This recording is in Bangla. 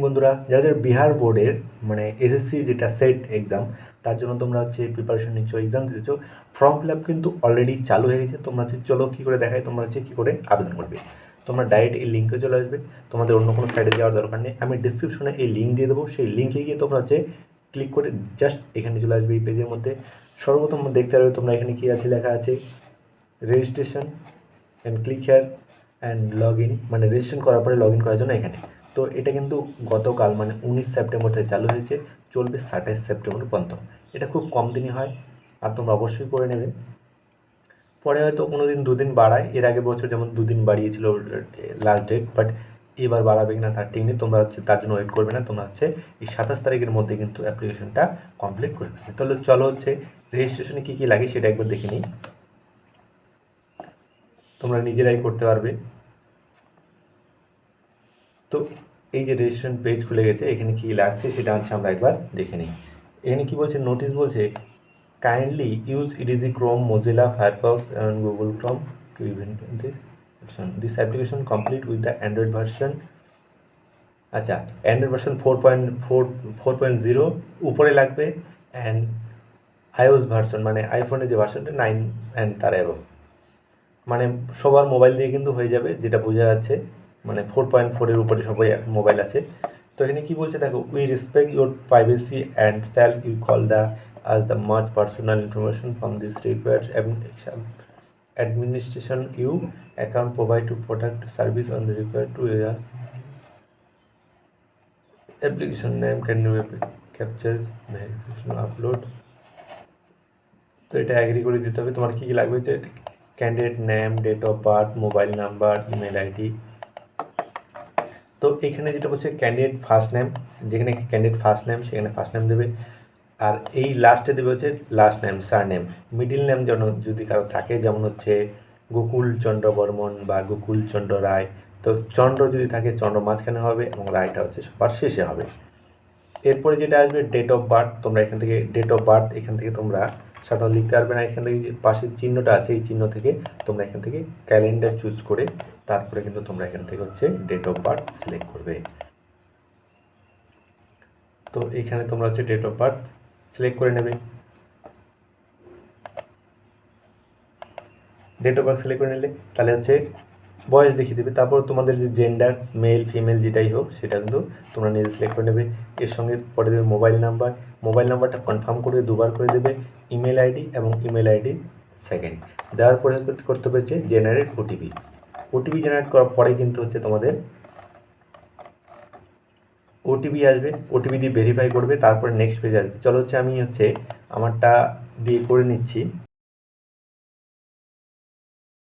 বন্ধুরা, যারা যারা বিহার বোর্ডের মানে এসএসসি যেটা সেট এক্সাম, তার জন্য তোমরা প্রিপারেশন নিচ্ছ, এক্সাম দিচ্ছ, ফর্ম ফিল আপ কিন্তু অলরেডি চালু হয়ে গেছে। তোমরা চলো কী করে দেখায়, তোমরা কী করে আবেদন করবে। তোমরা ডাইরেক্ট এই লিঙ্কে চলে আসবে, তোমাদের অন্য কোনো সাইডে যাওয়ার দরকার নেই। আমি ডিসক্রিপশনে এই লিঙ্ক দিয়ে দেবো, সেই লিঙ্কে গিয়ে তোমরা ক্লিক করে জাস্ট এখানে চলে আসবে। এই পেজের মধ্যে সর্বপ্রথম দেখতে পারবে তোমরা এখানে কী আছে, লেখা আছে registration and click here and log in, মানে রেজিস্ট্রেশন করার পরে লগ ইন করার জন্য এখানে। তো এটা কিন্তু গতকাল মানে 19 সেপ্টেম্বর থেকে চালু হয়েছে, চলবে 27 সেপ্টেম্বর পর্যন্ত। এটা খুব কম দিনই হয়, আর তোমরা অবশ্যই করে নেবে। পরে হয়তো কোনো দিন দুদিন বাড়ায়, এর আগে বছর যেমন দুদিন বাড়িয়েছিল লাস্ট ডেট, বাট এবার বাড়াবে কিনা তার ঠিক নেই। তোমরা তার জন্য ওয়েট করবে না, তোমরা এই 27 তারিখের মধ্যে কিন্তু অ্যাপ্লিকেশনটা কমপ্লিট করে নেবে। তাহলে চলো রেজিস্ট্রেশনে কী কী লাগে সেটা একবার দেখে নিই। তোমরা নিজেরাই করতে পারবে। তো এই যে রেজিস্ট্রেশন পেজ খুলে গেছে, এখানে কী লাগছে সেটা আমরা একবার দেখে নিই। এখানে কী বলছে, নোটিশ বলছে kindly use Edge Chrome Mozilla Firefox and Google Chrome to event this application complete with the Android version. আচ্ছা, অ্যান্ড্রয়েড ভার্সন 4.0 উপরে লাগবে, অ্যান্ড আইওএস ভার্সন মানে আইফোনের যে ভার্সনটা 9 অ্যান্ড তার অ্যাবভ, মানে সবার মোবাইল দিয়ে কিন্তু হয়ে যাবে, যেটা বোঝা যাচ্ছে। মানে 4.4-এর উপরে সবাই মোবাইল আছে। তো এখানে কী বলছে দেখো, we respect your privacy and shall you call the as the much personal information from this required administration you account provide to product service on the required to areas application name can you capture verification upload। তো এটা অ্যাগ্রি করে দিতে হবে। তোমার কী কী লাগবে, যে candidate name, date of birth, mobile number, email ID. তো এখানে যেটা বলছে ক্যান্ডিডেট ফার্স্ট নেম, যেখানে ক্যান্ডিডেট ফার্স্ট নেম সেখানে ফার্স্ট নেম দেবে, আর এই লাস্টে দেবে last name, surname. Middle name যেন যদি কারো থাকে, যেমন গোকুল চন্দ্র বর্মন বা গোকুল চন্দ্র রায়, তো চন্দ্র যদি থাকে চন্দ্র মাঝখানে হবে এবং রায়টা সবার শেষে হবে। এরপরে যেটা আসবে ডেট অফ বার্থ, তোমরা এখান থেকে ডেট অফ বার্থ এখান থেকে তোমরা সাধারণত লিখতে পারবে না, এখান থেকে যে পাশে চিহ্নটা আছে এই চিহ্ন থেকে তোমরা এখান থেকে ক্যালেন্ডার চুজ করে তারপরে কিন্তু তোমরা এখান থেকে ডেট অফ বার্থ সিলেক্ট করবে। তো এখানে তোমরা ডেট অফ বার্থ সিলেক্ট করে নেবে। ডেট অফ বার্থ সিলেক্ট করে নিলে তাহলে বয়স দেখিয়ে দেবে। তারপর তোমাদের যে জেন্ডার, মেল ফিমেল যেটাই হোক সেটা কিন্তু তোমরা নিজে সিলেক্ট করে নেবে। এর সঙ্গে পরে দেবে মোবাইল নাম্বার, মোবাইল নাম্বারটা কনফার্ম করে দুবার করে দেবে। ইমেল আইডি এবং ইমেল আইডি সেকেন্ড দেওয়ার পরে করতে হবে জেনারেট ওটিপি। ওটিপি জেনারেট করার পরে কিন্তু তোমাদের ওটিপি আসবে, ওটিপি দিয়ে ভেরিফাই করবে, তারপরে নেক্সট পেজ আসবে। চলো আমি আমারটা দিয়ে করে নিচ্ছি।